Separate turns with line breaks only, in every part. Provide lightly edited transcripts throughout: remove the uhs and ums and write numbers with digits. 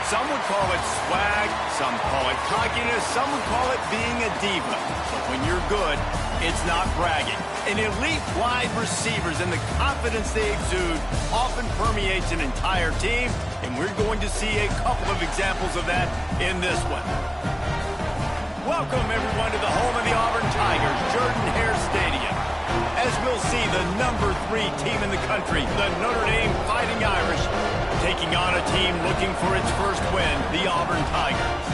Some would call it swag, some call it cockiness, some would call it being a diva. But when you're good, it's not bragging. An elite wide receivers and the confidence they exude often permeates an entire team, and we're going to see a couple of examples of that in this one. Welcome, everyone, to the home of the Auburn Tigers, Jordan-Hare Stadium. As we'll see, the #3 team in the country, the Notre Dame Fighting Irish, taking on a team looking for its first win, the Auburn Tigers.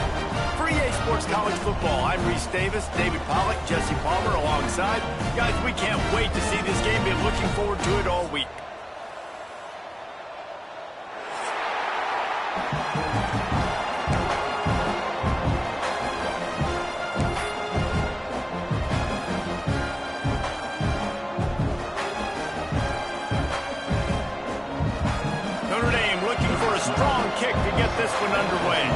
For EA Sports College Football, I'm Reese Davis, David Pollack, Jesse Palmer alongside. Guys, we can't wait to see this game. Been looking forward to it all week. Notre Dame looking for a strong kick to get this one underway.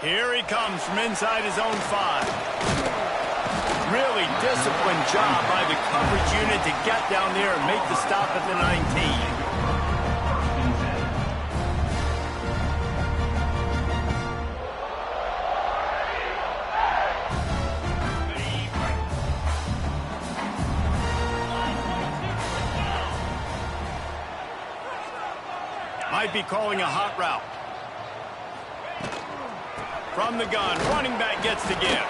Here he comes from inside his own 5. Really disciplined job by the coverage unit to get down there and make the stop at the 19. Might be calling a hot route. From the gun, running back gets to give.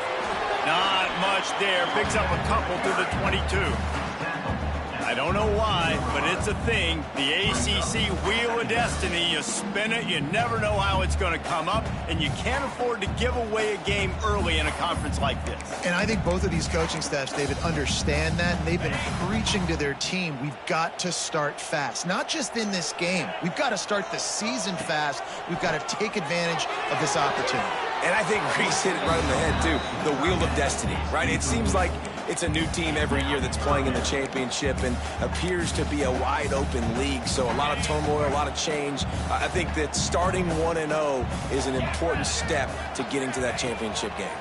Not much there. Picks up a couple to the 22. I don't know why, but it's a thing. The ACC Wheel of Destiny. You spin it, you never know how it's going to come up, and you can't afford to give away a game early in a conference like this.
And I think both of these coaching staffs, David, understand that, and they've been preaching to their team, we've got to start fast. Not just in this game. We've got to start the season fast. We've got to take advantage of this opportunity.
And I think Reese hit it right in the head, too. The Wheel of Destiny, right? It seems like it's a new team every year that's playing in the championship and appears to be a wide-open league. So a lot of turmoil, a lot of change. I think that starting 1-0 is an important step to getting to that championship game.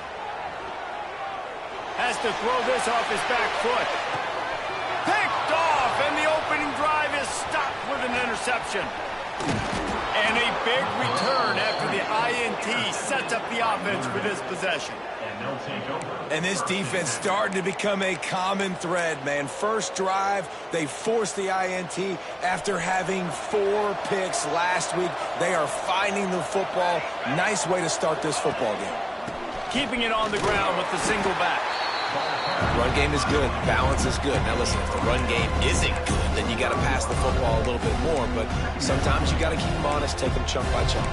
Has to throw this off his back foot. Picked off, and the opening drive is stopped with an interception. And a big return after the INT sets up the offense for this possession.
And this defense starting to become a common thread, man. First drive, they forced the INT after having 4 picks last week. They are finding the football. Nice way to start this football game.
Keeping it on the ground with the single back.
Run game is good. Balance is good. Now listen, if the run game isn't good, then you got to pass the football a little bit more. But sometimes you got to keep them honest, take them chunk by chunk.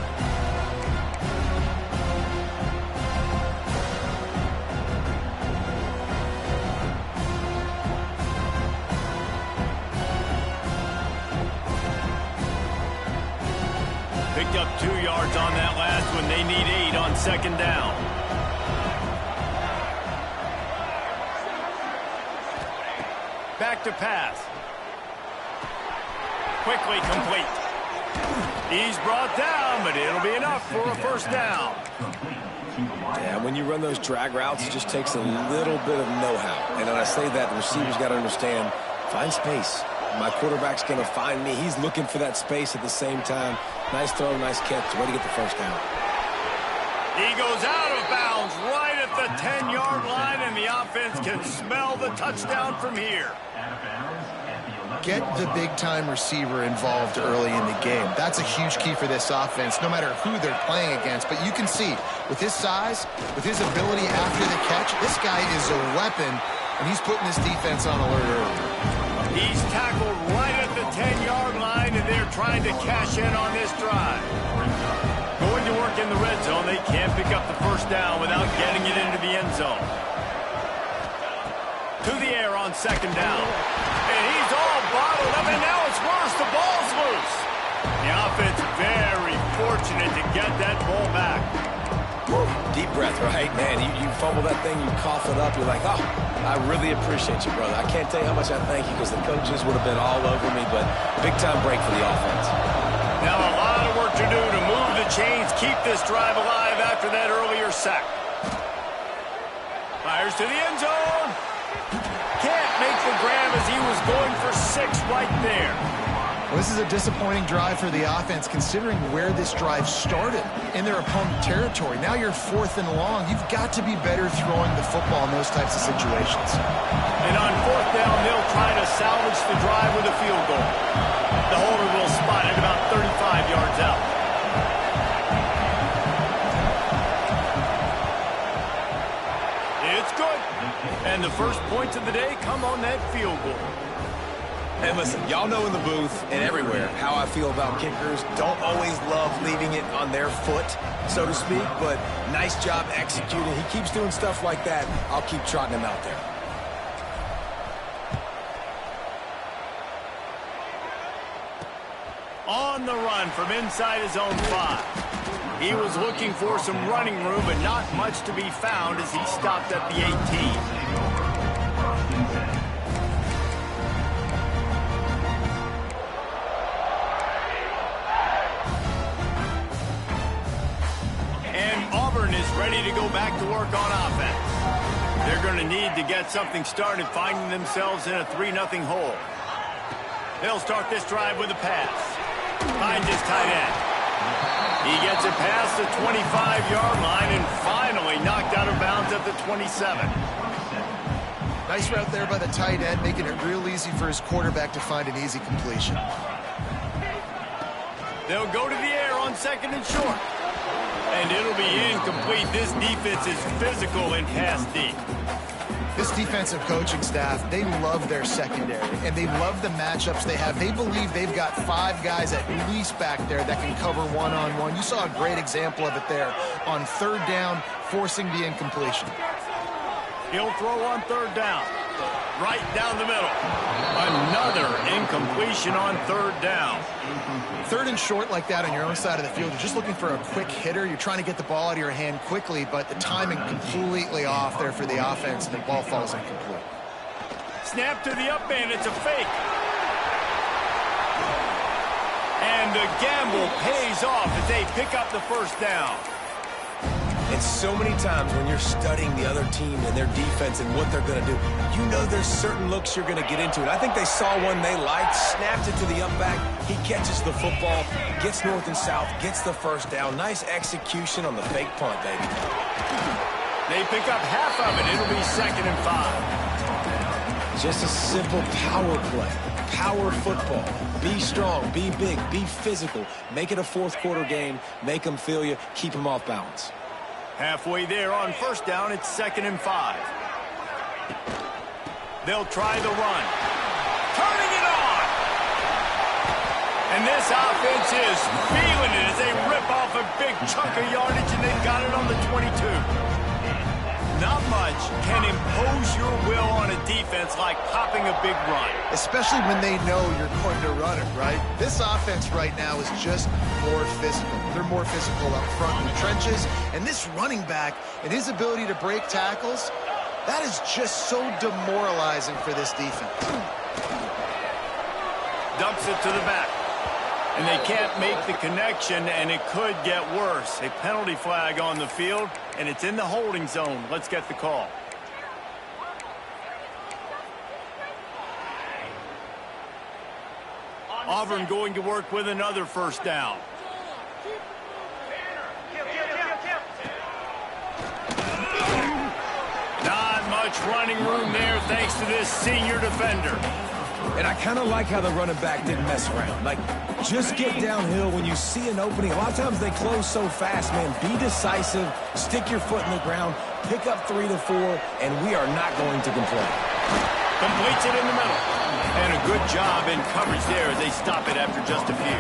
Picked up 2 yards on that last one. They need 8 on second down. Back to pass. Quickly complete. He's brought down, but it'll be enough for a first down.
Yeah, when you run those drag routes, it just takes a little bit of know-how. And when I say that, the receiver's got to understand, find space. My quarterback's going to find me. He's looking for that space at the same time. Nice throw, nice catch. Way to get the first down.
He goes out of bounds right at the 10-yard line, and the offense can smell the touchdown from here.
Get the big-time receiver involved early in the game. That's a huge key for this offense, no matter who they're playing against. But you can see, with his size, with his ability after the catch, this guy is a weapon, and he's putting this defense on alert early.
He's tackled right at the 10-yard line, and they're trying to cash in on this drive. Going to work in the red zone. They can't pick up the first down without getting it into the end zone. To the air on second down. And he's all bottled up, and now it's worse. The ball's loose. The offense very fortunate to get that ball back.
Woo. Deep breath, right? Man, you fumble that thing, you cough it up, you're like, oh, I really appreciate you, brother. I can't tell you how much I thank you because the coaches would have been all over me, but big-time break for the offense.
Now a lot of work to do to move the chains, keep this drive alive after after that earlier sack. Fires to the end zone. Can't make the grab as he was going for 6 right there.
Well, this is a disappointing drive for the offense, considering where this drive started in their opponent territory. Now you're 4th and long. You've got to be better throwing the football in those types of situations.
And on 4th down, they'll try to salvage the drive with a field goal. The holder will spot it about 35 yards out. It's good. And the first points of the day come on that field goal.
And listen, y'all know in the booth and everywhere how I feel about kickers. Don't always love leaving it on their foot, so to speak, but nice job executing. He keeps doing stuff like that. I'll keep trotting him out there.
On the run from inside his own 5. He was looking for some running room, but not much to be found as he stopped at the 18. Ready to go back to work on offense. They're going to need to get something started, finding themselves in a 3-0 hole. They'll start this drive with a pass. Finds his tight end. He gets it past the 25-yard line and finally knocked out of bounds at the 27.
Nice route there by the tight end, making it real easy for his quarterback to find an easy completion.
They'll go to the air on 2nd and short. And it'll be incomplete. This defense is physical in pass deep.
This defensive coaching staff, they love their secondary, and they love the matchups they have. They believe they've got 5 guys at least back there that can cover one-on-one. You saw a great example of it there on 3rd down, forcing the incompletion.
He'll throw on 3rd down. Right down the middle. Another incompletion on 3rd down.
3rd and short like that on your own side of the field, you're just looking for a quick hitter. You're trying to get the ball out of your hand quickly, but the timing completely off there for the offense, and the ball falls incomplete.
Snap to the up man. It's a fake. And the gamble pays off as they pick up the 1st down.
And so many times when you're studying the other team and their defense and what they're going to do, you know there's certain looks you're going to get into. And I think they saw one they liked, snapped it to the up back. He catches the football, gets north and south, gets the 1st down. Nice execution on the fake punt, baby.
They pick up half of it. It'll be 2nd and 5.
Just a simple power play. Power football. Be strong, be big, be physical. Make it a 4th quarter game. Make them feel you. Keep them off balance.
Halfway there on 1st down, it's 2nd and 5. They'll try the run. Turning it on! And this offense is feeling it as they rip off a big chunk of yardage, and they've got it on the 22. Not much can impose your will on a defense like popping a big run.
Especially when they know you're going to run it, right? This offense right now is just more physical. They're more physical up front in the trenches. And this running back and his ability to break tackles, that is just so demoralizing for this defense.
Dumps it to the back. And they can't make the connection, and it could get worse. A penalty flag on the field, and it's in the holding zone. Let's get the call. Auburn going to work with another 1st down. Not much running room there thanks to this senior defender.
And I kind of like how the running back didn't mess around. Like, just get downhill when you see an opening. A lot of times they close so fast, man. Be decisive, stick your foot in the ground, pick up 3 to 4, and we are not going to complain.
Completes it in the middle. And a good job in coverage there as they stop it after just a few.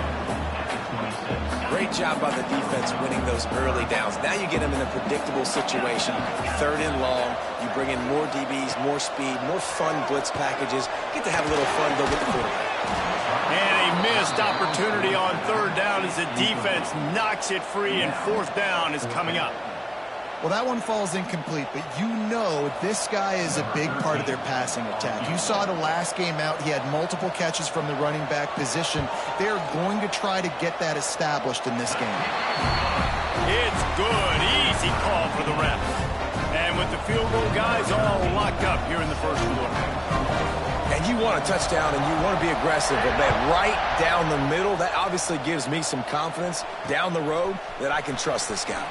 Great job by the defense winning those early downs. Now you get them in a predictable situation. 3rd and long. You bring in more DBs, more speed, more fun blitz packages. Get to have a little fun, go get the quarterback.
And a missed opportunity on 3rd down as the defense knocks it free, and 4th down is coming up.
Well, that one falls incomplete, but you know this guy is a big part of their passing attack. You saw the last game out, he had multiple catches from the running back position. They're going to try to get that established in this game.
It's good. Easy easy call for the refs. And with the field goal guys all locked up here in the first quarter.
And you want a touchdown and you want to be aggressive, but man, right down the middle, that obviously gives me some confidence down the road that I can trust this guy.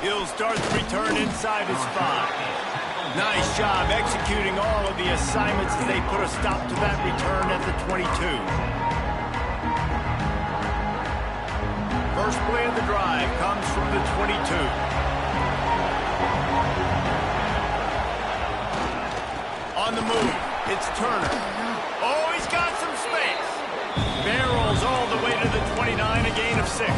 He'll start the return inside his 5. Nice job executing all of the assignments as they put a stop to that return at the 22. First play of the drive comes from the 22. On the move, it's Turner. Oh, he's got some space. Barrels all the way to the 29, a gain of 6.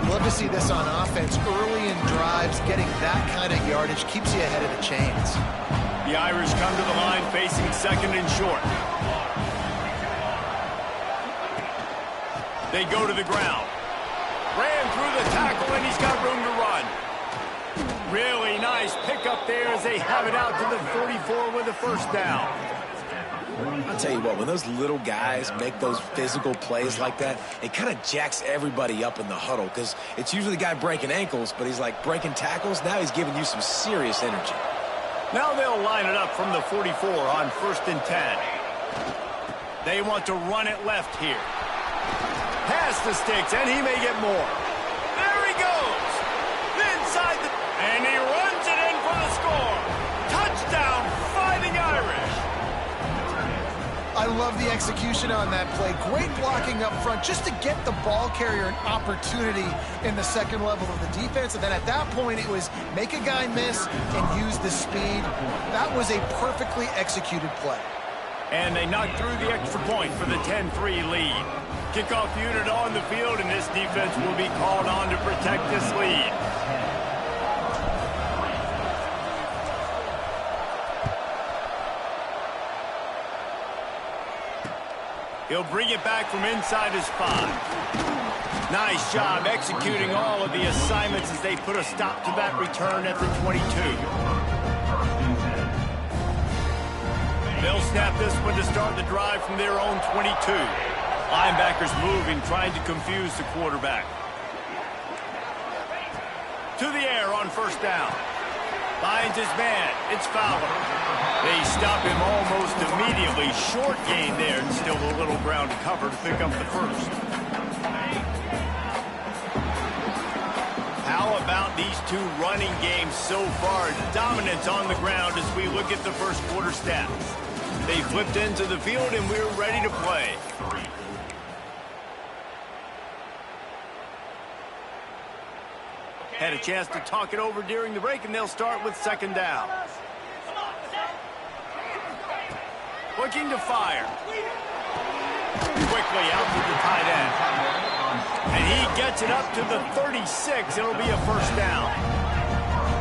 Love to see this on offense. Early in drives, getting that kind of yardage keeps you ahead of the chains.
The Irish come to the line facing second and short. They go to the ground. Ran through the tackle, and he's got room to run. Really nice pickup there as they have it out to the 44 with a first down.
I'll tell you what, when those little guys make those physical plays like that, it kind of jacks everybody up in the huddle because it's usually the guy breaking ankles, but he's like breaking tackles. Now he's giving you some serious energy.
Now they'll line it up from the 44 on 1st and 10. They want to run it left here. Pass the sticks, and he may get more. There he goes. Inside the... And he runs it in for the score. Touchdown, Fighting Irish.
I love the execution on that play. Great blocking up front just to get the ball carrier an opportunity in the second level of the defense. And then at that point, it was make a guy miss and use the speed. That was a perfectly executed play.
And they knocked through the extra point for the 10-3 lead. Kickoff unit on the field, and this defense will be called on to protect this lead. He'll bring it back from inside his 5. Nice job executing all of the assignments as they put a stop to that return at the 22. They'll snap this one to start the drive from their own 22. Linebackers moving, trying to confuse the quarterback. To the air on 1st down. Finds his man. It's Fowler. They stop him almost immediately. Short gain there, and still a little ground to cover to pick up the first. How about these two running games so far? Dominance on the ground as we look at the first quarter stats. They flipped into the field, and we're ready to play. Had a chance to talk it over during the break, and they'll start with 2nd down. Looking to fire. Quickly out to the tight end. And he gets it up to the 36. It'll be a 1st down.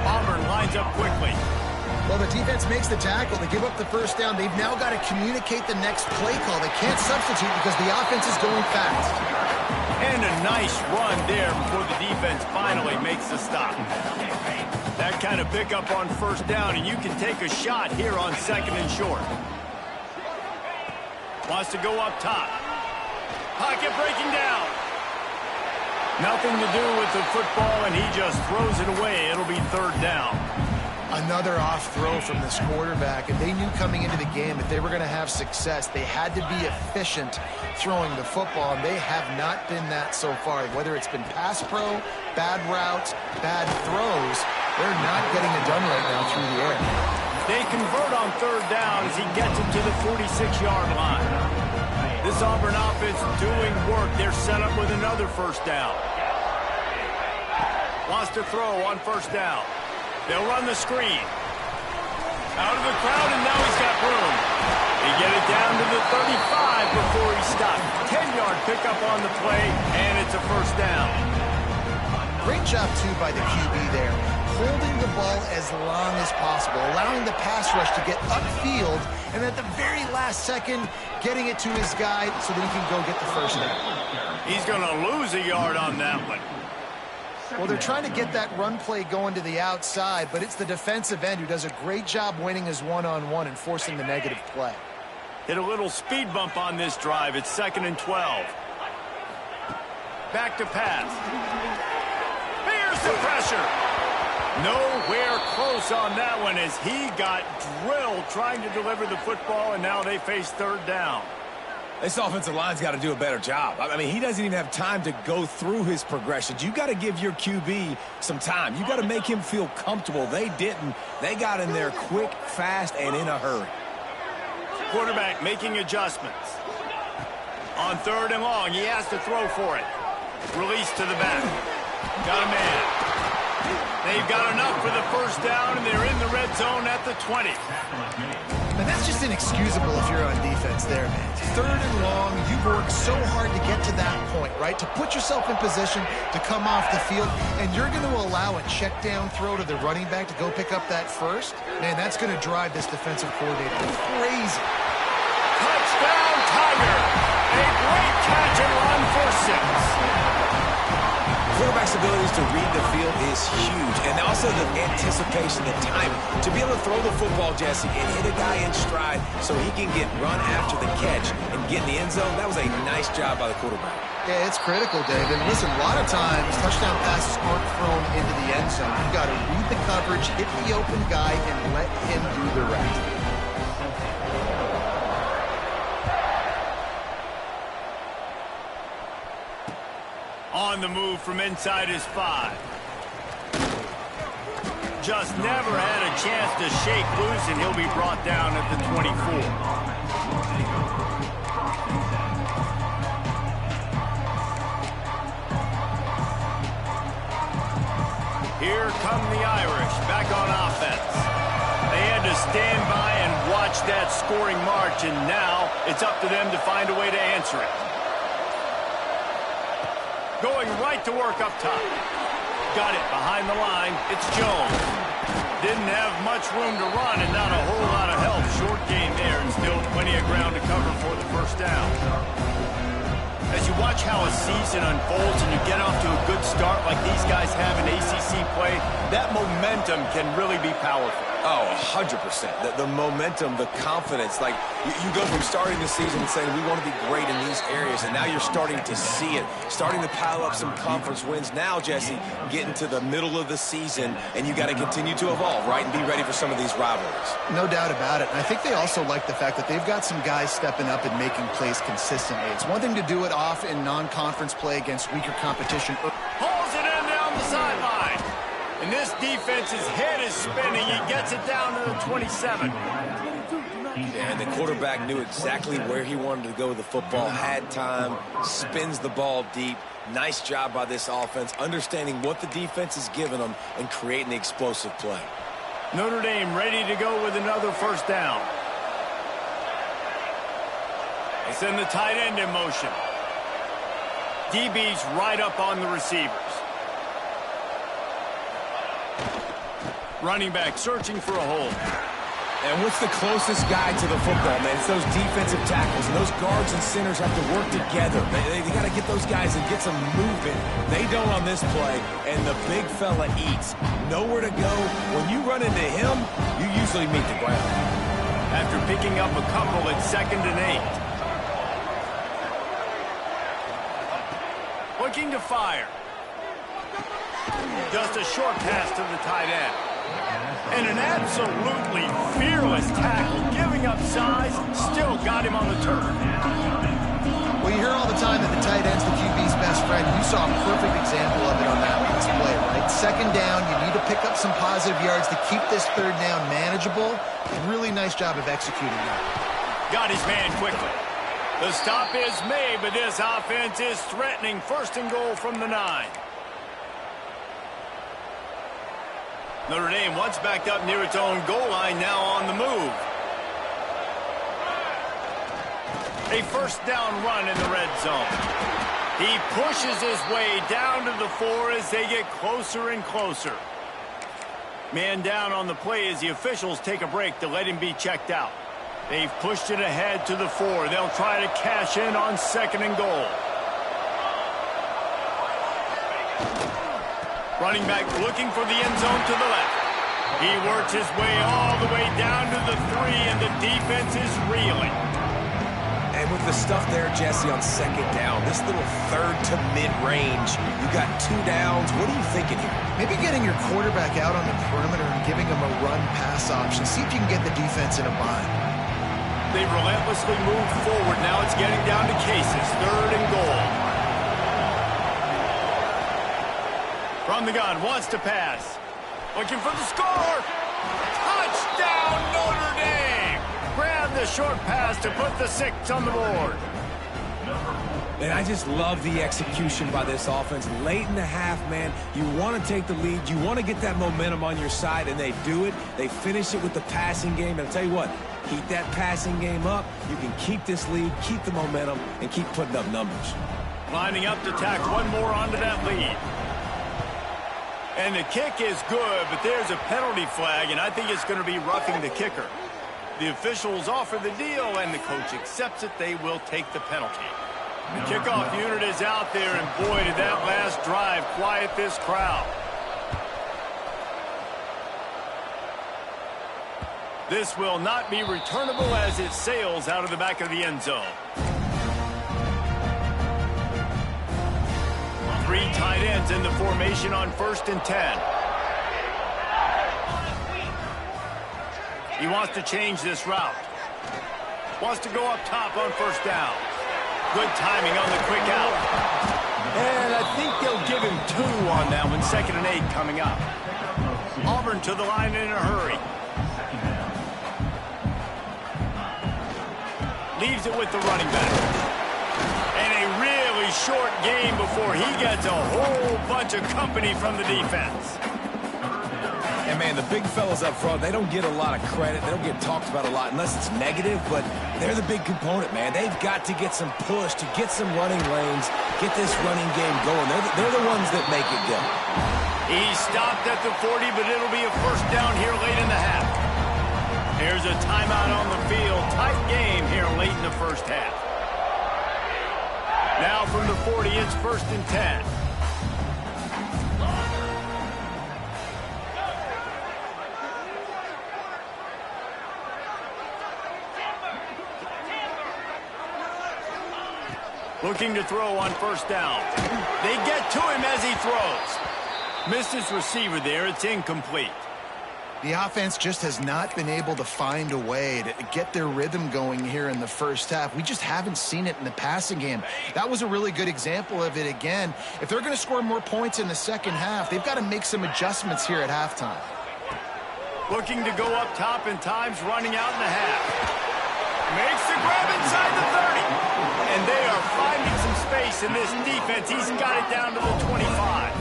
Auburn lines up quickly.
Well, the defense makes the tackle. They give up the 1st down. They've now got to communicate the next play call. They can't substitute because the offense is going fast.
And a nice run there before the defense finally makes the stop. That kind of pickup on 1st down, and you can take a shot here on 2nd and short. Wants to go up top. Pocket breaking down. Nothing to do with the football, and he just throws it away. It'll be 3rd down.
Another off throw from this quarterback, and they knew coming into the game that they were going to have success. They had to be efficient throwing the football, and they have not been that so far. Whether it's been pass pro, bad routes, bad throws, they're not getting it done right now through the air.
They convert on 3rd down as he gets it to the 46-yard line. This Auburn offense doing work. They're set up with another 1st down. Wants to throw on 1st down. They'll run the screen. Out of the crowd, and now he's got room. They get it down to the 35 before he stopped. 10-yard pickup on the play, and it's a 1st down.
Great job, too, by the QB there. Holding the ball as long as possible, allowing the pass rush to get upfield, and at the very last second, getting it to his guy so that he can go get the 1st down.
He's going to lose a yard on that one.
Well, they're trying to get that run play going to the outside, but it's the defensive end who does a great job winning his one-on-one and forcing the negative play.
Hit a little speed bump on this drive. It's 2nd and 12. Back to pass. Fires Here's the pressure. Nowhere close on that one as he got drilled trying to deliver the football, and now they face third down.
This offensive line's got to do a better job. I mean, he doesn't even have time to go through his progressions. You got to give your QB some time. You got to make him feel comfortable. They didn't. They got in there quick, fast, and in a hurry.
Quarterback making adjustments. On third and long, he has to throw for it. Release to the back. Got a man. They've got enough for the first down, and they're in the red zone at the 20.
And that's just inexcusable if you're on defense there, man. Third and long, you've worked so hard to get to that point, right? To put yourself in position to come off the field, and you're going to allow a check down throw to the running back to go pick up that first? Man, that's going to drive this defensive coordinator crazy.
Touchdown, Tiger! A great catch and run for 6.
Quarterback's abilities to read the field is huge, and also the anticipation, the timing. To be able to throw the football, Jesse, and hit a guy in stride so he can get run after the catch and get in the end zone, that was a nice job by the quarterback.
Yeah, it's critical, Dave. And listen, a lot of times, touchdown passes aren't thrown into the end zone. You've got to read the coverage, hit the open guy, and let him do the rest.
On the move from inside his 5. Just never had a chance to shake loose, and he'll be brought down at the 24. Here come the Irish back on offense. They had to stand by and watch that scoring march, and now it's up to them to find a way to answer it. Going right to work up top. Got it behind the line. It's Jones. Didn't have much room to run and not a whole lot of help. Short gain there and still plenty of ground to cover for the first down. As you watch how a season unfolds and you get off to a good start like these guys have in ACC play, that momentum can really be powerful.
Oh, 100%. The momentum, the confidence. Like, you go from starting the season and saying, we want to be great in these areas, and now you're starting to see it, starting to pile up some conference wins. Now, Jesse, getting to the middle of the season, and you got to continue to evolve, right, and be ready for some of these rivalries.
No doubt about it. And I think they also like the fact that they've got some guys stepping up and making plays consistently. It's one thing to do it off in non-conference play against weaker competition.
Pulls it in down the sideline. And this defense's head is spinning. He gets it down to the 27.
And the quarterback knew exactly where he wanted to go with the football, had time, spins the ball deep. Nice job by this offense, understanding what the defense is giving them and creating the explosive play.
Notre Dame ready to go with another first down. They send the tight end in motion. DB's right up on the receivers. Running back searching for a hole.
And what's the closest guy to the football, man? It's those defensive tackles, and those guards and centers have to work together. They got to get those guys and get some movement. They don't on this play, and the big fella eats. Nowhere to go. When you run into him, you usually meet the ground.
After picking up a couple at 2nd and 8. Looking to fire. Just a short pass to the tight end. And an absolutely fearless tackle, giving up size, still got him on the turf.
Well, you hear all the time that the tight end's the QB's best friend. You saw a perfect example of it on that last play, right? 2nd down, you need to pick up some positive yards to keep this 3rd down manageable. Really nice job of executing that.
Got his man quickly. The stop is made, but this offense is threatening 1st and goal from the 9. Notre Dame once backed up near its own goal line, now on the move. A first down run in the red zone. He pushes his way down to the 4 as they get closer and closer. Man down on the play as the officials take a break to let him be checked out. They've pushed it ahead to the 4. They'll try to cash in on 2nd and goal. Running back looking for the end zone to the left. He works his way all the way down to the 3, and the defense is reeling.
And with the stuff there, Jesse, on second down, this little third to mid-range, you got 2 downs. What are you thinking here?
Maybe getting your quarterback out on the perimeter and giving him a run-pass option. See if you can get the defense in a bind.
They relentlessly move forward. Now it's getting down to cases. 3rd and goal. From the gun, wants to pass. Looking for the score. Touchdown, Notre Dame! Grab the short pass to put the 6 on the board.
And I just love the execution by this offense. Late in the half, man, you want to take the lead. You want to get that momentum on your side, and they do it. They finish it with the passing game. And I'll tell you what, keep that passing game up. You can keep this lead, keep the momentum, and keep putting up numbers.
Lining up to tack one more onto that lead. And the kick is good, but there's a penalty flag, and I think it's going to be roughing the kicker. The officials offer the deal, and the coach accepts it. They will take the penalty. The kickoff unit is out there, and boy, did that last drive quiet this crowd. This will not be returnable as it sails out of the back of the end zone. 3 tight ends in the formation on 1st and 10. He wants to change this route. Wants to go up top on 1st down. Good timing on the quick out. And I think they'll give him 2 on that one. 2nd and 8 coming up. Auburn to the line in a hurry. Leaves it with the running back. And a really short game before he gets a whole bunch of company from the defense.
And, man, the big fellas up front, they don't get a lot of credit. They don't get talked about a lot unless it's negative, but they're the big component, man. They've got to get some push, to get some running lanes, get this running game going. They're the ones that make it go.
He stopped at the 40, but it'll be a 1st down here late in the half. Here's a timeout on the field. Tight game here late in the 1st half. Now from the 40, it's 1st and 10. Looking to throw on 1st down. They get to him as he throws. Missed his receiver there. It's incomplete.
The offense just has not been able to find a way to get their rhythm going here in the 1st half. We just haven't seen it in the passing game. That was a really good example of it again. If they're going to score more points in the 2nd half, they've got to make some adjustments here at halftime.
Looking to go up top and time's running out in the half. Makes the grab inside the 30. And they are finding some space in this defense. He's got it down to the 25.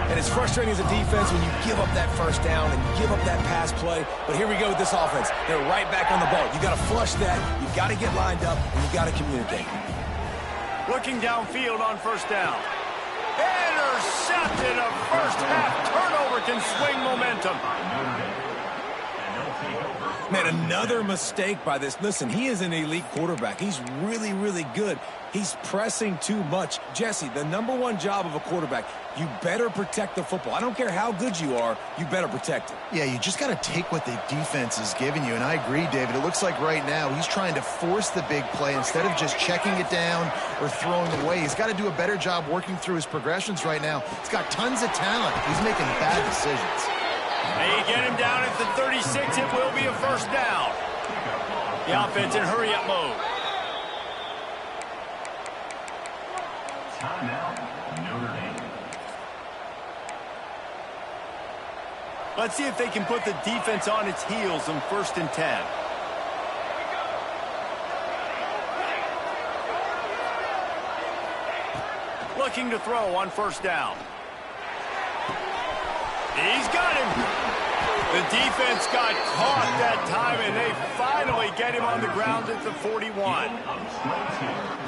And it's frustrating as a defense when you give up that 1st down and give up that pass play. But here we go with this offense. They're right back on the ball. You got to flush that. You got to get lined up, and you got to communicate.
Looking downfield on 1st down. Intercepted. A 1st half turnover can swing momentum.
Man, another mistake by this. Listen, he is an elite quarterback. He's really, really good. He's pressing too much. Jesse, the #1 job of a quarterback, you better protect the football. I don't care how good you are, you better protect it.
Yeah, you just got to take what the defense is giving you. And I agree, David. It looks like right now he's trying to force the big play instead of just checking it down or throwing away. He's got to do a better job working through his progressions right now. He's got tons of talent. He's making bad decisions.
They get him down at the 36. It will be a 1st down. The offense in hurry-up mode. Let's see if they can put the defense on its heels on 1st and 10. Looking to throw on 1st down. He's got him. The defense got caught that time, and they finally get him on the ground at the 41.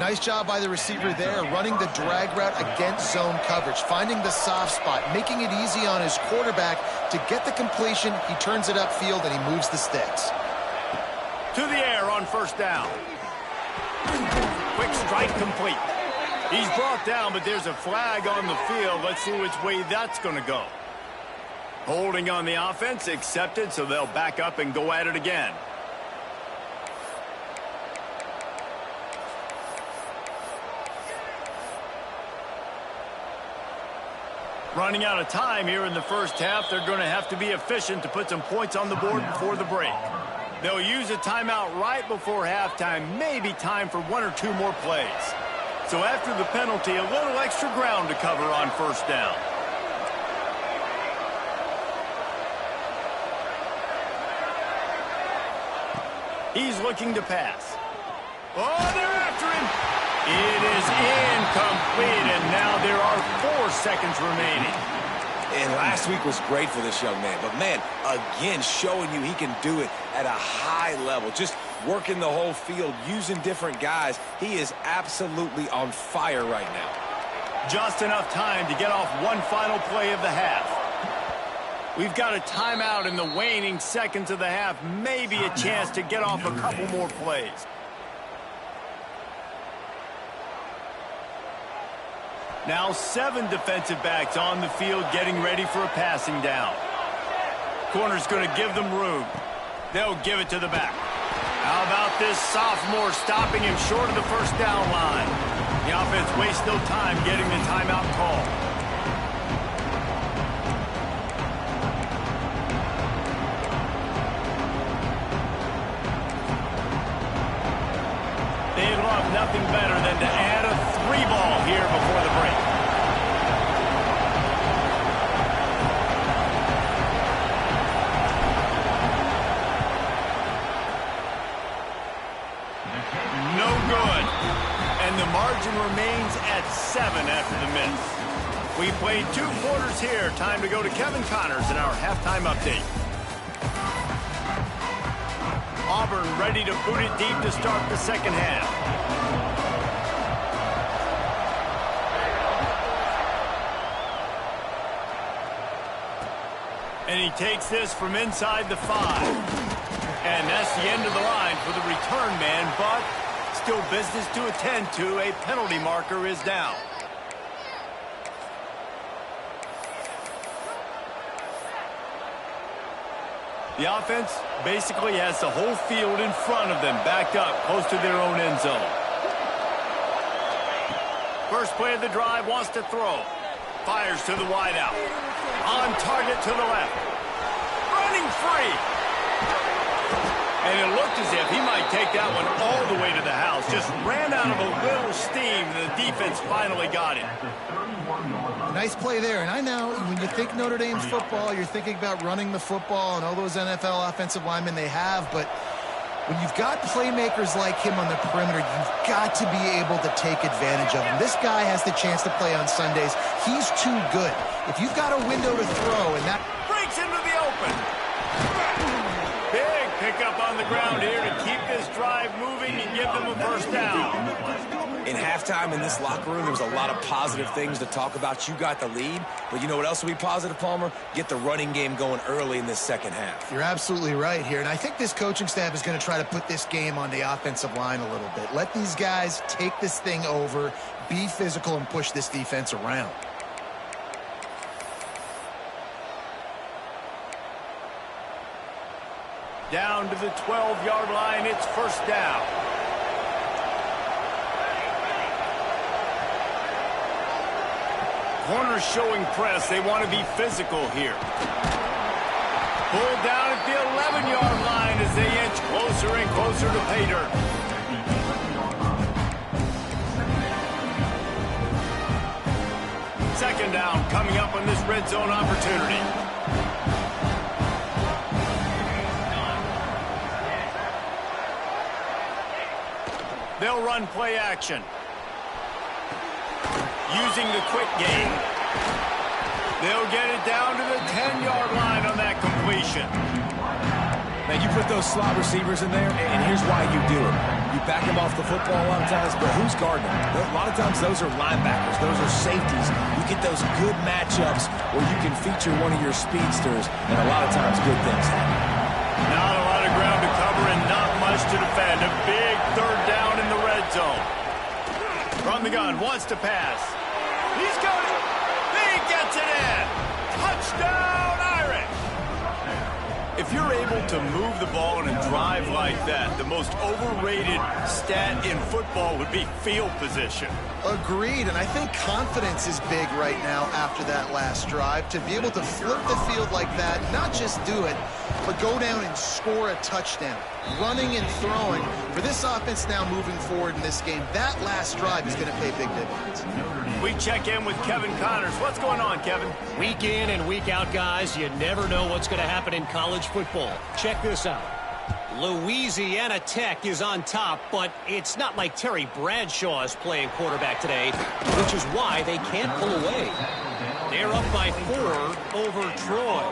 Nice job by the receiver there, running the drag route against zone coverage, finding the soft spot, making it easy on his quarterback to get the completion. He turns it upfield, and he moves the sticks.
To the air on 1st down. Quick strike complete. He's brought down, but there's a flag on the field. Let's see which way that's going to go. Holding on the offense, accepted, so they'll back up and go at it again. Running out of time here in the first half. They're going to have to be efficient to put some points on the board before the break. They'll use a timeout right before halftime. Maybe time for 1 or 2 more plays. So after the penalty, a little extra ground to cover on first down. He's looking to pass. Oh, they're after him. It is incomplete, and now there are 4 seconds remaining.
And last week was great for this young man. But, man, again, showing you he can do it at a high level. Just working the whole field, using different guys. He is absolutely on fire right now.
Just enough time to get off one final play of the half. We've got a timeout in the waning seconds of the half. Maybe a chance to get off a couple more plays. Now 7 defensive backs on the field getting ready for a passing down. Corner's going to give them room. They'll give it to the back. How about this sophomore stopping him short of the first down line? The offense wastes no time getting the timeout call. They'd love nothing better than to add a 3-ball here before the break. No good. And the margin remains at 7 after the miss. We played 2 quarters here. Time to go to Kevin Connors in our halftime update. Auburn ready to boot it deep to start the second half. And he takes this from inside the 5. And that's the end of the line for the return man, but still business to attend to. A penalty marker is down. The offense basically has the whole field in front of them, backed up close to their own end zone. First play of the drive, wants to throw. Fires to the wideout. On target to the left. Running free. And it looked as if he might take that one all the way to the house. Just ran out of a little steam, and the defense finally got it.
Nice play there. And I know when you think Notre Dame's football, you're thinking about running the football and all those NFL offensive linemen they have. But when you've got playmakers like him on the perimeter, you've got to be able to take advantage of him. This guy has the chance to play on Sundays. He's too good. If you've got a window to throw and that
breaks into the open. Big pickup on the ground here to keep this drive moving and give them a first down.
In halftime in this locker room, there was a lot of positive things to talk about. You got the lead, but you know what else will be positive, Palmer? Get the running game going early in this second half.
You're absolutely right here, and I think this coaching staff is going to try to put this game on the offensive line a little bit. Let these guys take this thing over, be physical, and push this defense around.
Down to the 12-yard line, it's first down. Corners showing press. They want to be physical here. Pulled down at the 11-yard line as they inch closer and closer to pay dirt. Second down coming up on this red zone opportunity. They'll run play action. Using the quick game. They'll get it down to the 10-yard line on that completion.
Man, you put those slot receivers in there, and here's why you do it. You back them off the football a lot of times, but who's guarding them? A lot of times those are linebackers. Those are safeties. You get those good matchups where you can feature one of your speedsters, and a lot of times good things happen.
Not a lot of ground to cover and not much to defend. A big third down in the red zone. From the gun, wants to pass. He's got it. He gets it in. Touchdown, Irish. If you're able to move the ball in a drive like that, the most overrated stat in football would be field position.
Agreed, and I think confidence is big right now after that last drive. To be able to flip the field like that, not just do it, but go down and score a touchdown. Running and throwing. For this offense now moving forward in this game, that last drive is going to pay big dividends.
We check in with Kevin Connors. What's going on, Kevin?
Week in and week out, guys, you never know what's going to happen in college football. Check this out. Louisiana Tech is on top, but it's not like Terry Bradshaw is playing quarterback today, which is why they can't pull away. They're up by 4 over Troy.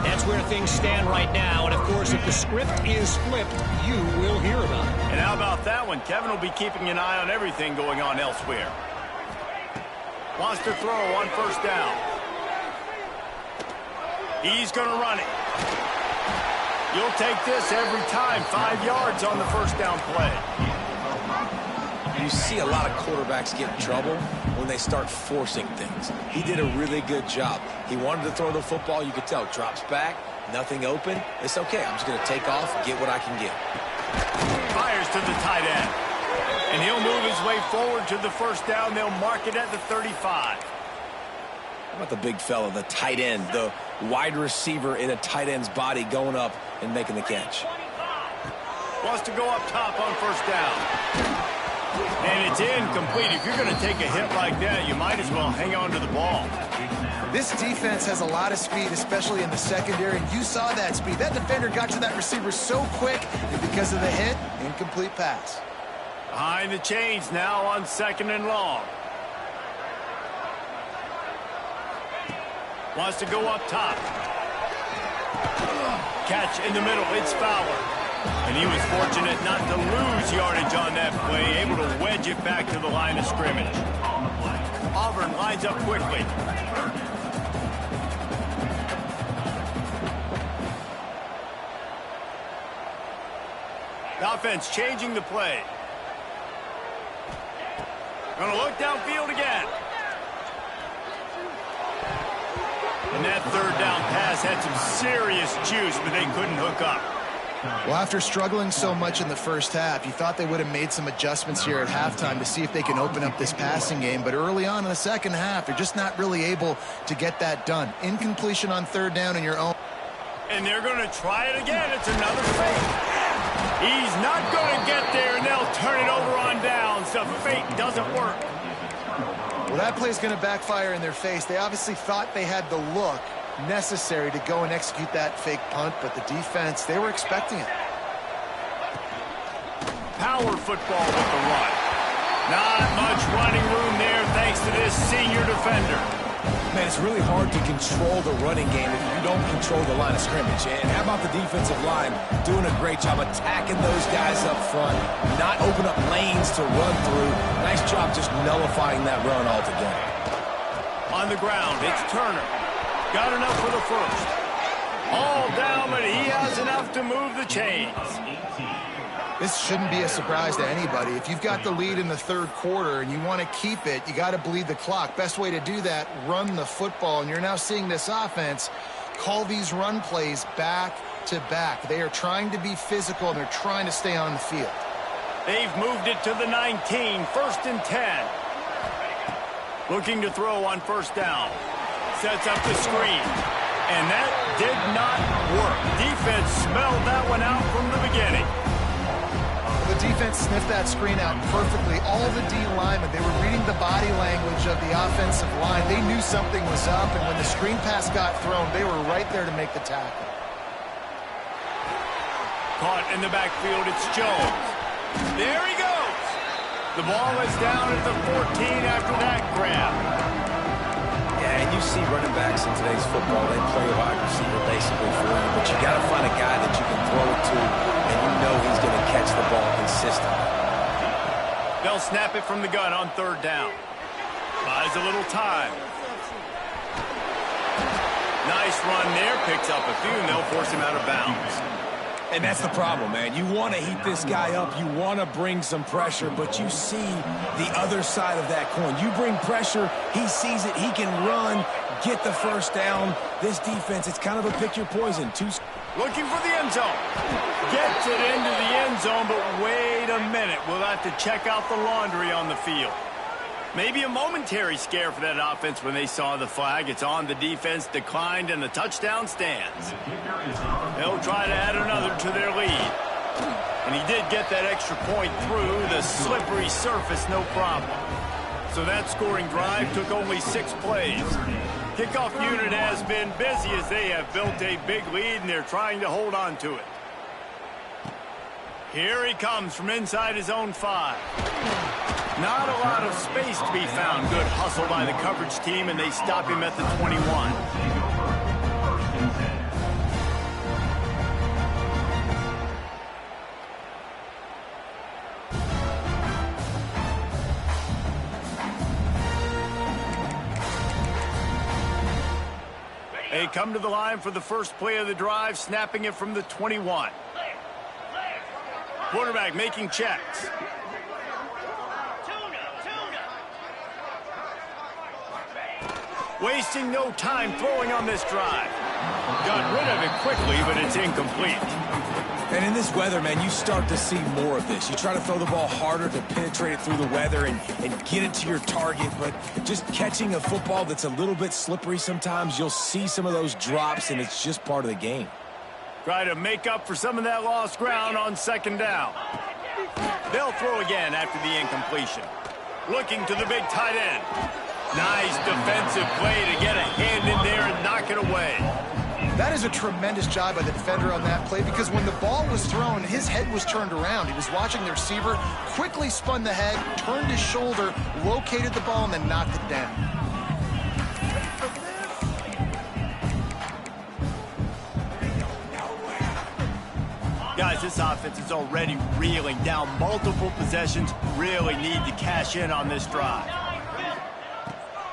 That's where things stand right now, and of course, if the script is flipped, you will hear about it.
And how about that one? Kevin will be keeping an eye on everything going on elsewhere. Wants to throw on first down. He's going to run it. You'll take this every time. 5 yards on the first down play.
You see a lot of quarterbacks get in trouble when they start forcing things. He did a really good job. He wanted to throw the football. You could tell. Drops back, nothing open. It's okay. I'm just going to take off, get what I can get.
Fires to the tight end. And he'll move his way forward to the first down. They'll mark it at the 35.
How about the big fella, the tight end, the wide receiver in a tight end's body going up and making the catch?
Wants to go up top on first down. And it's incomplete. If you're going to take a hit like that, you might as well hang on to the ball.
This defense has a lot of speed, especially in the secondary, and you saw that speed. That defender got to that receiver so quick, and because of the hit, incomplete pass.
Behind the chains now on 2nd and long. Wants to go up top. Catch in the middle. It's Fowler. And he was fortunate not to lose yardage on that play, able to wedge it back to the line of scrimmage. Auburn lines up quickly. The offense changing the play. Going to look downfield again. And that third down pass had some serious juice, but they couldn't hook up.
Well, after struggling so much in the first half, you thought they would have made some adjustments here at halftime to see if they can open up this passing game. But early on in the second half, they're just not really able to get that done. Incompletion on third down in your own.
And they're going to try it again. It's another fake. He's not going to get there, and they'll turn it over on downs. The fake doesn't work.
Well, that play's going to backfire in their face. They obviously thought they had the look necessary to go and execute that fake punt, but the defense, they were expecting it.
Power football with the run. Not much running room there thanks to this senior defender.
Man, it's really hard to control the running game if you don't control the line of scrimmage. And how about the defensive line doing a great job attacking those guys up front, not open up lanes to run through. Nice job just nullifying that run altogether.
On the ground, it's Turner. Got enough for the first. All down, but he has enough to move the chains.
This shouldn't be a surprise to anybody. If you've got the lead in the third quarter and you want to keep it, you got to bleed the clock. Best way to do that, run the football. And you're now seeing this offense call these run plays back to back. They are trying to be physical, and they're trying to stay on the field.
They've moved it to the 19, 1st and 10. Looking to throw on first down. Sets up the screen. And that did not work. Defense smelled that one out from the beginning.
The defense sniffed that screen out perfectly. All the D linemen, they were reading the body language of the offensive line. They knew something was up, and when the screen pass got thrown, they were right there to make the tackle.
Caught in the backfield, it's Jones. There he goes. The ball is down at the 14 after that grab.
Yeah, and you see running backs in today's football, they play a wide receiver basically for you, but you got to find a guy that you can throw it to, and you know he's going to catch the ball consistently.
They'll snap it from the gun on third down. Buys a little time. Nice run there, picks up a few, and they'll force him out of bounds.
And that's the problem, man. You want to heat this guy up. You want to bring some pressure, but you see the other side of that coin. You bring pressure, he sees it, he can run, get the first down. This defense, it's kind of a pick your poison.
Looking for the end zone. Gets it into the end zone, but wait a minute. We'll have to check out the laundry on the field. Maybe a momentary scare for that offense when they saw the flag. It's on, the defense declined, and the touchdown stands. They'll try to add another to their lead. And he did get that extra point through the slippery surface, no problem. So that scoring drive took only 6 plays. Kickoff unit has been busy as they have built a big lead, and they're trying to hold on to it. Here he comes from inside his own 5. Not a lot of space to be found. Good hustle by the coverage team, and they stop him at the 21. They come to the line for the first play of the drive, snapping it from the 21. Quarterback making checks. Wasting no time throwing on this drive. Got rid of it quickly, but it's incomplete.
And in this weather, man, you start to see more of this. You try to throw the ball harder to penetrate it through the weather and get it to your target, but just catching a football that's a little bit slippery sometimes, you'll see some of those drops, and it's just part of the game.
Try to make up for some of that lost ground on second down. They'll throw again after the incompletion. Looking to the big tight end. Nice defensive play to get a hand in there and knock it away.
That is a tremendous job by the defender on that play, because when the ball was thrown, his head was turned around. He was watching the receiver, quickly spun the head, turned his shoulder, located the ball, and then knocked it down.
Guys, this offense is already reeling down multiple possessions. Really need to cash in on this drive.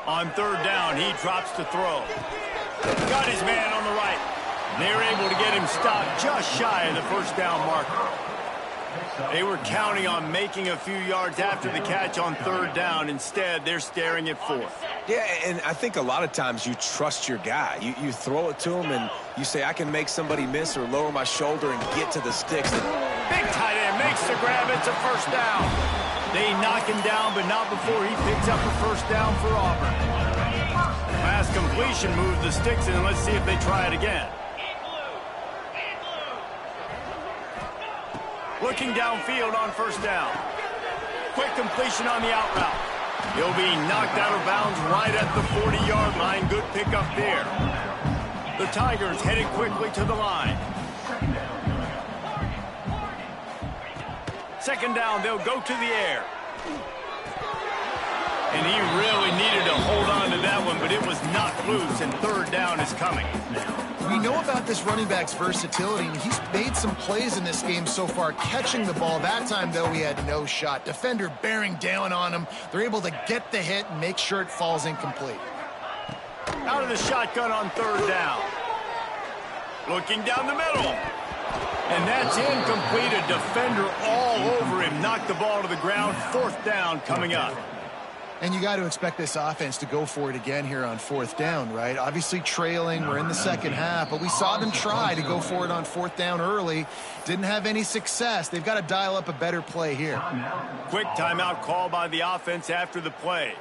On third down, he drops to throw. Got his man on the right. They're able to get him stopped just shy of the first down marker. They were counting on making a few yards after the catch on third down. Instead, they're staring at fourth.
Yeah, and I think a lot of times you trust your guy. You throw it to him, and you say, I can make somebody miss or lower my shoulder and get to the sticks.
Big tight end makes the grab. It's a first down. They knock him down, but not before he picks up a first down for Auburn. Pass completion moves the sticks in. Let's see if they try it again. Looking downfield on first down. Quick completion on the out route. He'll be knocked out of bounds right at the 40-yard line. Good pickup there. The Tigers headed quickly to the line. Second down, they'll go to the air. And he really needed to hold on to that one, but it was knocked loose, and third down is coming.
We know about this running back's versatility, and he's made some plays in this game so far, catching the ball. That time, though, he had no shot. Defender bearing down on him. They're able to get the hit and make sure it falls incomplete.
Out of the shotgun on third down. Looking down the middle. And that's incomplete. A defender all over him. Knocked the ball to the ground. Fourth down coming up.
And you got to expect this offense to go for it again here on fourth down, right? Obviously trailing, we're in the second half, but we saw them try to go for it on fourth down early. Didn't have any success. They've got to dial up a better play here.
Quick timeout call by the offense after the play.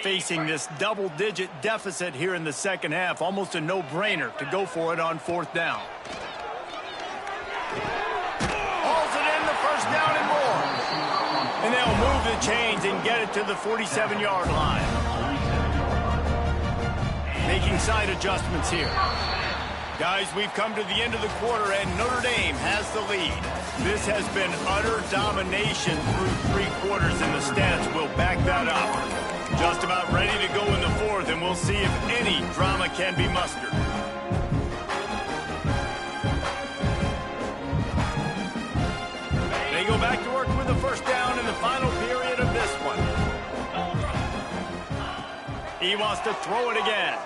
Facing this double-digit deficit here in the second half, almost a no-brainer to go for it on fourth down. Down and more. And they'll move the chains and get it to the 47-yard line. Making side adjustments here. Guys, we've come to the end of the quarter, and Notre Dame has the lead. This has been utter domination through 3 quarters, and the stats will back that up. Just about ready to go in the fourth, and we'll see if any drama can be mustered. They go back to work with the first down in the final period of this one. He wants to throw it again.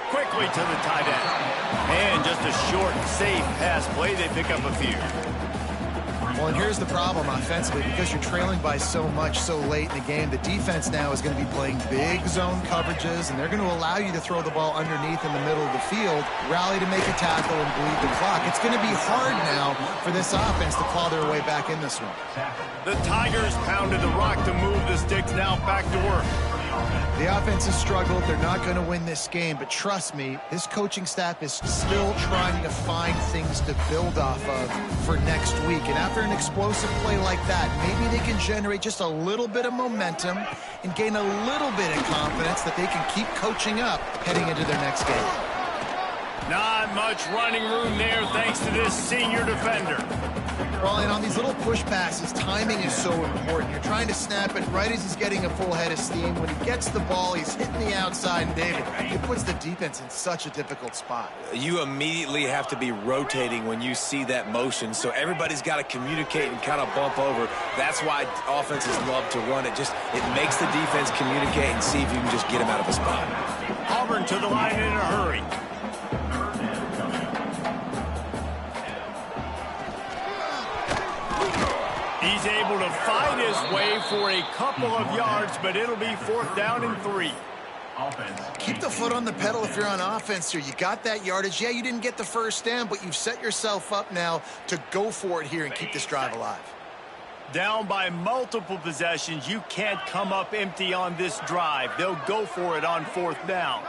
Quickly to the tight end. And just a short, safe pass play. They pick up a few.
Well, and here's the problem offensively. Because you're trailing by so much so late in the game, the defense now is going to be playing big zone coverages, and they're going to allow you to throw the ball underneath in the middle of the field, rally to make a tackle, and bleed the clock. It's going to be hard now for this offense to claw their way back in this one.
The Tigers pounded the rock to move the sticks, now back to work.
The offense has struggled. They're not going to win this game, but trust me, this coaching staff is still trying to find things to build off of for next week. And after an explosive play like that, maybe they can generate just a little bit of momentum and gain a little bit of confidence that they can keep coaching up heading into their next game.
Not much running room there thanks to this senior defender.
Well, and on these little push passes, timing is so important. You're trying to snap it right as he's getting a full head of steam. When he gets the ball, he's hitting the outside, and David, it puts the defense in such a difficult spot.
You immediately have to be rotating when you see that motion, so everybody's got to communicate and kind of bump over. That's why offenses love to run it. It makes the defense communicate and see if you can just get him out of a spot.
Auburn to the line in a hurry. He's able to fight his way for a couple of yards, but it'll be 4th down and 3.
Keep the foot on the pedal if you're on offense here. You got that yardage. Yeah, you didn't get the first down, but you've set yourself up now to go for it here and keep this drive alive.
Down by multiple possessions, you can't come up empty on this drive. They'll go for it on 4th down.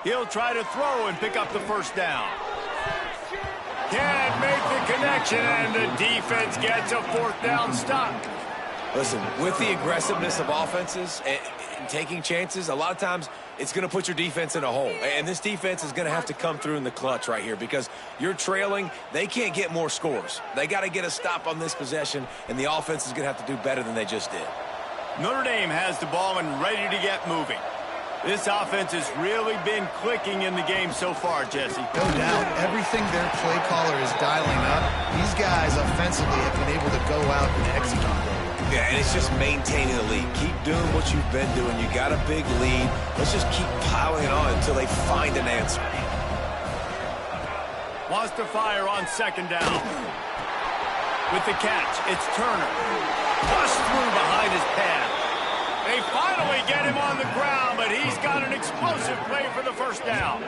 He'll try to throw and pick up the first down. Can't make the connection, and the defense gets a 4th down stop.
Listen, with the aggressiveness of offenses and taking chances, a lot of times it's going to put your defense in a hole. And this defense is going to have to come through in the clutch right here because you're trailing. They can't get more scores. They got to get a stop on this possession, and the offense is going to have to do better than they just did.
Notre Dame has the ball and ready to get moving. This offense has really been clicking in the game so far, Jesse.
No doubt. Everything their play caller is dialing up, these guys offensively have been able to go out and execute.
Yeah, and it's just maintaining the lead. Keep doing what you've been doing. You got a big lead. Let's just keep piling it on until they find an answer.
Wants to fire on 2nd down. With the catch, it's Turner. Bust through behind his pad. They finally get him on the ground, but he's got an explosive play for the 1st down.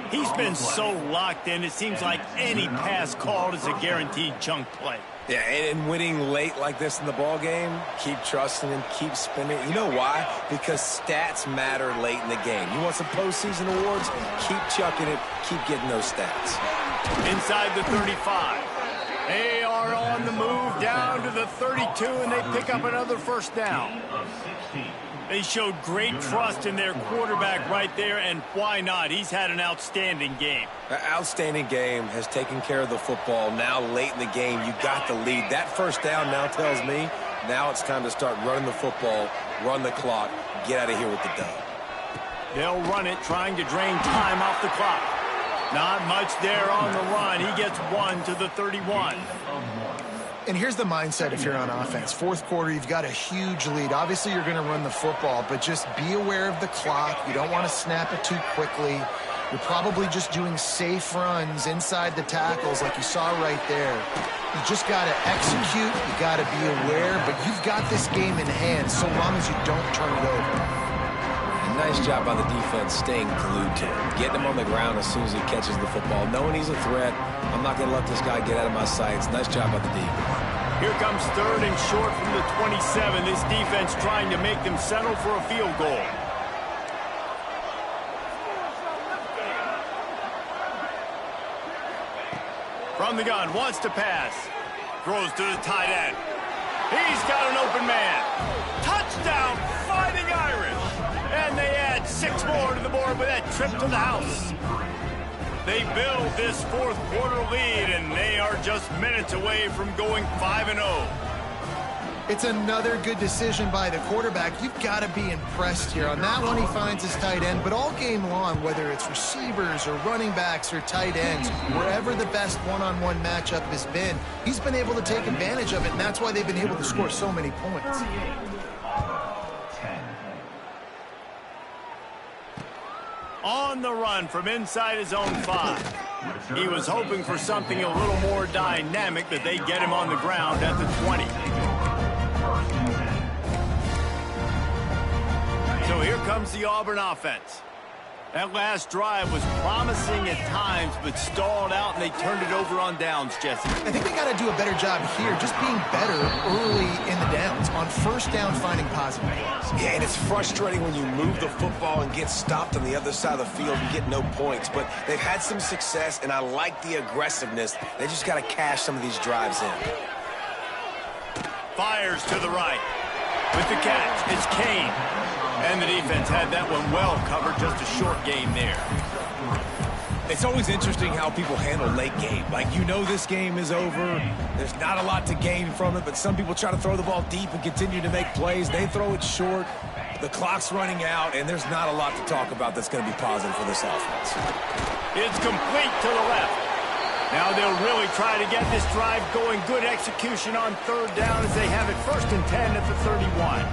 He's been so locked in, it seems like any pass called is a guaranteed chunk play.
Yeah, and winning late like this in the ball game, keep trusting him, keep spinning. You know why? Because stats matter late in the game. You want some postseason awards? Keep chucking it, keep getting those stats.
Inside the 35. They are on the move down to the 32, and they pick up another 1st down. They showed great trust in their quarterback right there, and why not? He's had an outstanding game.
An outstanding game, has taken care of the football. Now late in the game, you got the lead. That 1st down now tells me now it's time to start running the football, run the clock, get out of here with the dub.
They'll run it, trying to drain time off the clock. Not much there on the run. He gets 1 to the 31.
And here's the mindset if you're on offense. 4th quarter, you've got a huge lead. Obviously, you're going to run the football, but just be aware of the clock. You don't want to snap it too quickly. You're probably just doing safe runs inside the tackles like you saw right there. You just got to execute. You got to be aware, but you've got this game in hand so long as you don't turn it over.
Nice job by the defense staying glued to him, getting him on the ground as soon as he catches the football, knowing he's a threat. I'm not going to let this guy get out of my sights. Nice job by the D.
Here comes 3rd and short from the 27. This defense trying to make them settle for a field goal. From the gun, wants to pass. Throws to the tight end. He's got an open man. Touchdown, Fighting Irish. And they add 6 more to the board with that trip to the house. They build this 4th quarter lead, and they are just minutes away from going 5-0.
It's another good decision by the quarterback. You've got to be impressed here. On that one, he finds his tight end, but all game long, whether it's receivers or running backs or tight ends, wherever the best one-on-one matchup has been, he's been able to take advantage of it, and that's why they've been able to score so many points.
On the run from inside his own 5. He was hoping for something a little more dynamic, that they get him on the ground at the 20. So here comes the Auburn offense. That last drive was promising at times, but stalled out, and they turned it over on downs, Jesse.
I think they got to do a better job here, just being better early in the downs, on first down, finding positive plays.
Yeah, and it's frustrating when you move the football and get stopped on the other side of the field and get no points. But they've had some success, and I like the aggressiveness. They just got to cash some of these drives in.
Fires to the right. With the catch, it's Kane. And the defense had that one well covered, just a short game there.
It's always interesting how people handle late game. Like, you know this game is over. There's not a lot to gain from it, but some people try to throw the ball deep and continue to make plays. They throw it short. The clock's running out, and there's not a lot to talk about that's going to be positive for this offense.
It's complete to the left. Now they'll really try to get this drive going. Good execution on third down as they have it 1st and 10 at the 31.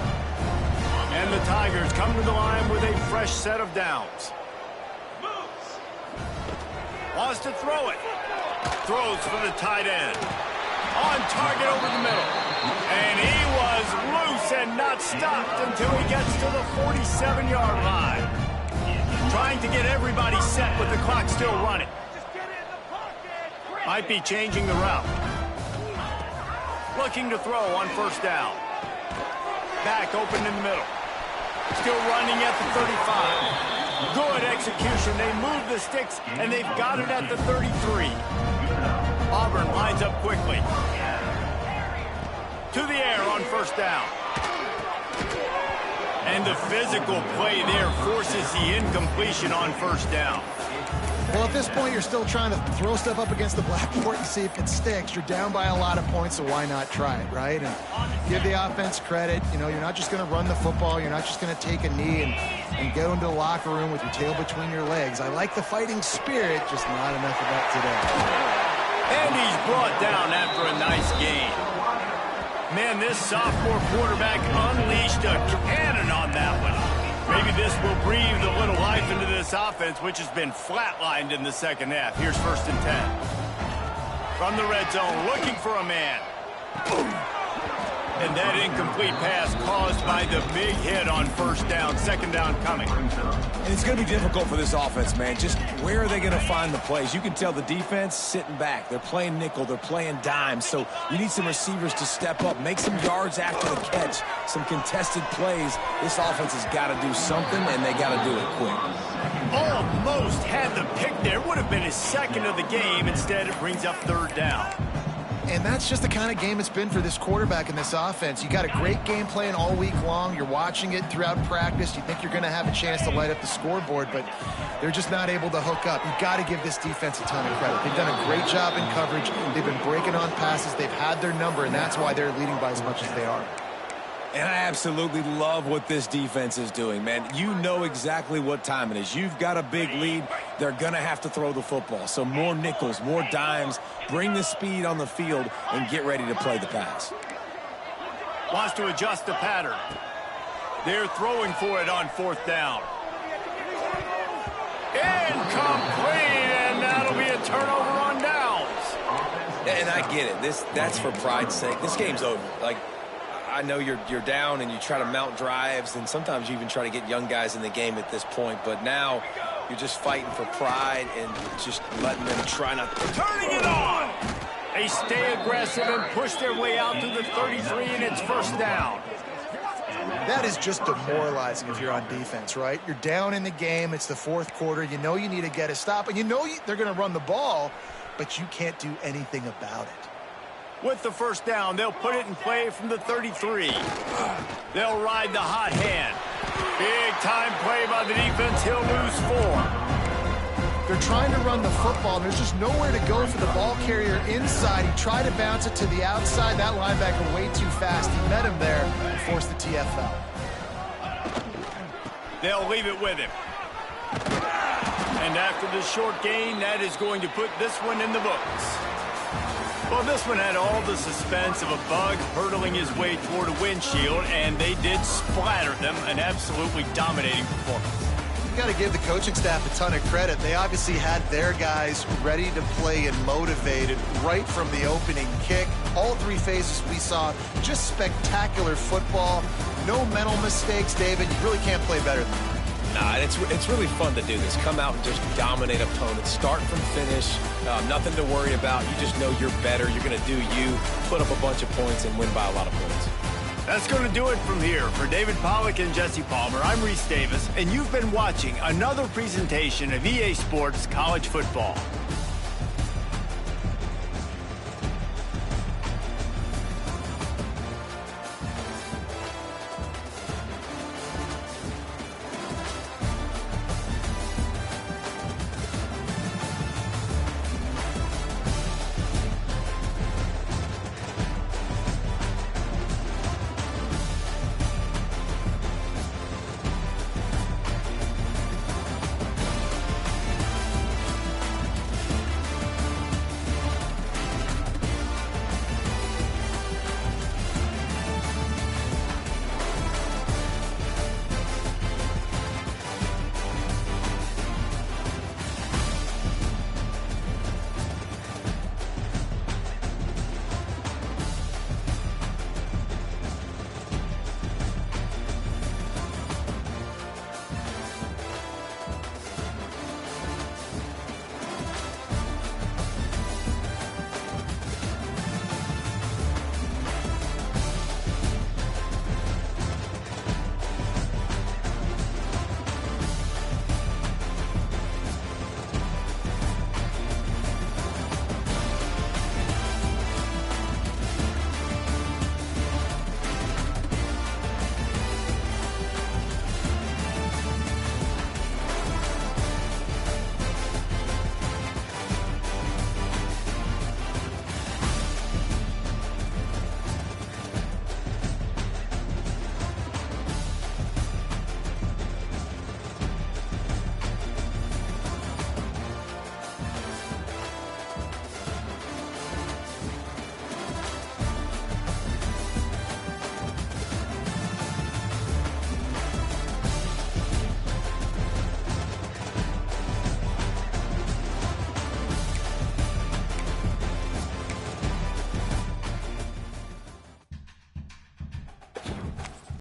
And the Tigers come to the line with a fresh set of downs. Wants to throw it. Throws for the tight end. On target over the middle. And he was loose and not stopped until he gets to the 47-yard line. Trying to get everybody set with the clock still running. Might be changing the route. Looking to throw on first down. Back open in the middle. Still running at the 35. Good execution. They move the sticks, and they've got it at the 33. Auburn lines up quickly. To the air on first down. And the physical play there forces the incompletion on first down.
Well, at this point, you're still trying to throw stuff up against the blackboard and see if it sticks. You're down by a lot of points, so why not try it, right? And give the offense credit. You know, you're not just going to run the football. You're not just going to take a knee and go into the locker room with your tail between your legs. I like the fighting spirit, just not enough of that today.
And he's brought down after a nice game. Man, this sophomore quarterback unleashed a cannon on that one. Maybe this will breathe a little life into this offense, which has been flatlined in the second half. Here's 1st and 10. From the red zone, looking for a man. And that incomplete pass caused by the big hit on first down. Second down coming.
And it's going to be difficult for this offense, man. Just where are they going to find the plays? You can tell the defense sitting back. They're playing nickel. They're playing dime. So you need some receivers to step up, make some yards after the catch, some contested plays. This offense has got to do something, and they got to do it quick.
Almost had the pick there. Would have been his second of the game. Instead, it brings up third down.
And that's just the kind of game it's been for this quarterback in this offense. You got a great game plan all week long. You're watching it throughout practice. You think you're going to have a chance to light up the scoreboard, but they're just not able to hook up. You've got to give this defense a ton of credit. They've done a great job in coverage. They've been breaking on passes. They've had their number, and that's why they're leading by as much as they are.
And I absolutely love what this defense is doing, man. You know exactly what time it is. You've got a big lead. They're going to have to throw the football. So more nickels, more dimes. Bring the speed on the field and get ready to play the pass.
Wants to adjust the pattern. They're throwing for it on fourth down. Incomplete, and that'll be a turnover on downs.
And I get it. That's for pride's sake. This game's over. Like, I know you're down and you try to mount drives, and sometimes you even try to get young guys in the game at this point, but now you're just fighting for pride and just letting them try not to.
Turning it on! They stay aggressive and push their way out to the 33, and it's first down.
That is just demoralizing if you're on defense, right? You're down in the game. It's the fourth quarter. You know you need to get a stop, and you know they're going to run the ball, but you can't do anything about it.
With the first down, they'll put it in play from the 33. They'll ride the hot hand. Big time play by the defense. He'll lose 4.
They're trying to run the football, and there's just nowhere to go for the ball carrier inside. He tried to bounce it to the outside. That linebacker way too fast. He met him there and forced the TFL.
They'll leave it with him. And after the short gain, that is going to put this one in the books. Well, this one had all the suspense of a bug hurtling his way toward a windshield, and they did splatter them. An absolutely dominating performance.
You got to give the coaching staff a ton of credit. They obviously had their guys ready to play and motivated right from the opening kick. All three phases we saw just spectacular football. No mental mistakes, David. You really can't play better than that.
Nah, it's really fun to do this. Come out and just dominate opponents. Start from finish. Nothing to worry about. You just know you're better. You're going to do you, put up a bunch of points, and win by a lot of points.
That's going to do it from here. For David Pollack and Jesse Palmer, I'm Reese Davis, and you've been watching another presentation of EA Sports College Football.